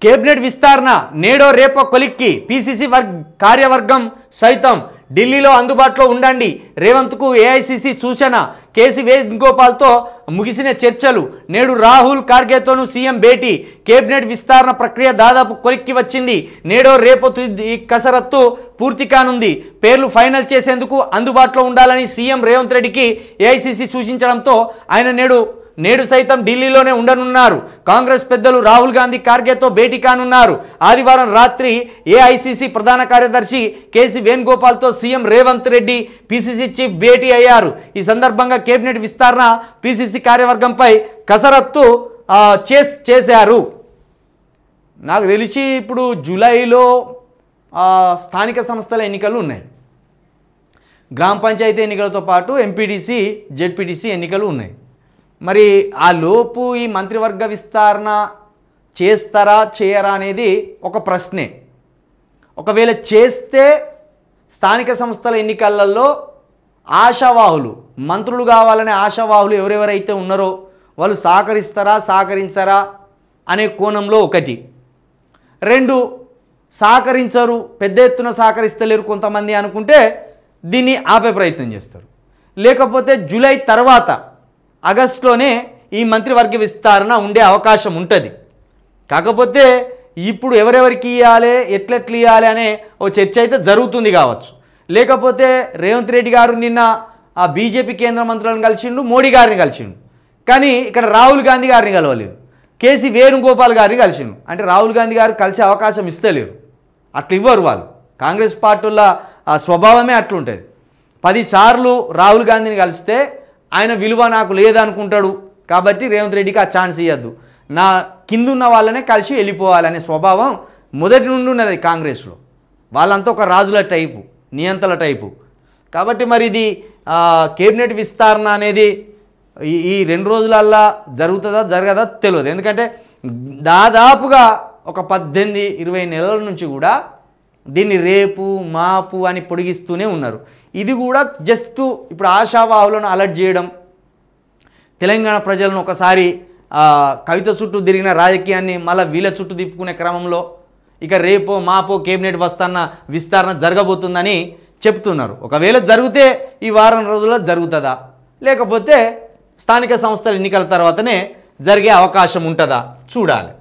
Cabinet విస్తరణ నేడో రేపో కొలిక్కి పీసీసీ కార్యవర్గం సైతం ఢిల్లీలో అందుబాటులో ఉండండి. రేవంత్కు ఏఐసీసీ సూచన. కేసీ వేణుగోపాల్తో ముగిసిన చర్చలు. నేడు రాహుల్ ఖార్గేతోనూ సీఎం భేటీ. కేబినెట్ విస్తరణ ప్రక్రియ దాదాపు కొలిక్కి వచ్చింది. నేడో రేపో ఈ కసరత్తు పూర్తి కానుంది. పేర్లు ఫైనల్ చేసేందుకు అందుబాటులో ఉండాలని సీఎం రేవంత్ రెడ్డికి ఏఐసీసీ సూచించడంతో ఆయన నేడు సైతం ఢిల్లీలోనే ఉండనున్నారు. కాంగ్రెస్ పెద్దలు రాహుల్ గాంధీ ఖార్గేతో భేటీ కానున్నారు. ఆదివారం రాత్రి ఏఐసీసీ ప్రధాన కార్యదర్శి కేసీ వేణుగోపాల్తో CM Revanth Reddy PCC chief భేటీ అయ్యారు. ఈ సందర్భంగా కేబినెట్ విస్తరణ పీసీసీ కార్యవర్గంపై కసరత్తు చేశారు. నాకు తెలిసి ఇప్పుడు జూలైలో స్థానిక సంస్థల ఎన్నికలు ఉన్నాయి. గ్రామ పంచాయతీ ఎన్నికలతో పాటు ఎంపీటీసీ జెడ్పీటీసీ ఎన్నికలు ఉన్నాయి. మరి ఆ లోపు ఈ మంత్రివర్గ విస్తరణ చేస్తారా చేయరా అనేది ఒక ప్రశ్నే. ఒకవేళ చేస్తే స్థానిక సంస్థల ఎన్నికలలో ఆశావాహులు మంత్రులు కావాలనే ఆశావాహులు ఎవరెవరైతే ఉన్నారో వాళ్ళు సహకరిస్తారా సహకరించరా అనే కోణంలో ఒకటి. రెండు, సహకరించరు, పెద్ద ఎత్తున సహకరిస్తలేరు కొంతమంది అనుకుంటే దీన్ని ఆపే ప్రయత్నం చేస్తారు. లేకపోతే జూలై తర్వాత ఆగస్టులోనే ఈ మంత్రివర్గ విస్తరణ ఉండే అవకాశం ఉంటుంది. కాకపోతే ఇప్పుడు ఎవరెవరికి ఇవ్వాలి ఎట్లెట్లు ఇవ్వాలి అనే ఓ చర్చ అయితే జరుగుతుంది కావచ్చు. లేకపోతే రేవంత్ రెడ్డి గారు నిన్న ఆ బీజేపీ కేంద్ర మంత్రులను కలిసిండు, మోడీ గారిని కలిసిండు. కానీ ఇక్కడ రాహుల్ గాంధీ గారిని కలవలేదు, కేసీ వేణుగోపాల్ గారిని కలిసిండు. అంటే రాహుల్ గాంధీ గారు కలిసే అవకాశం ఇస్తలేరు. అట్లా ఇవ్వరు వాళ్ళు. కాంగ్రెస్ పార్టీల స్వభావమే అట్లుంటుంది. 10 సార్లు రాహుల్ గాంధీని కలిస్తే ఆయన విలువ నాకు లేదనుకుంటాడు. కాబట్టి రేవంత్ రెడ్డికి ఆ ఛాన్స్ ఇవ్వద్దు, నా కిందున్న వాళ్ళనే కలిసి వెళ్ళిపోవాలనే స్వభావం మొదటి నుండి ఉన్నది కాంగ్రెస్లో. వాళ్ళంతా ఒక రాజుల టైపు, నియంతల టైపు. కాబట్టి మరి ఇది కేబినెట్ విస్తరణ అనేది ఈ 2 రోజులల్లా జరుగుతుందా జరగదా తెలియదు. ఎందుకంటే దాదాపుగా ఒక 18-20 నెలల నుంచి కూడా దీన్ని రేపు మాపు అని పొడిగిస్తూనే ఉన్నారు. ఇది కూడా జస్ట్ ఇప్పుడు ఆశావాహులను అలర్ట్ చేయడం, తెలంగాణ ప్రజలను ఒకసారి కవిత చుట్టూ తిరిగిన రాజకీయాన్ని మళ్ళీ వీళ్ళ చుట్టూ తిప్పుకునే క్రమంలో ఇక రేపో మాపో కేబినెట్ విస్తరణ జరగబోతుందని చెప్తున్నారు. ఒకవేళ జరిగితే ఈ వారం రోజుల్లో జరుగుతుందా, లేకపోతే స్థానిక సంస్థల ఎన్నికల తర్వాతనే జరిగే అవకాశం ఉంటుందా చూడాలి.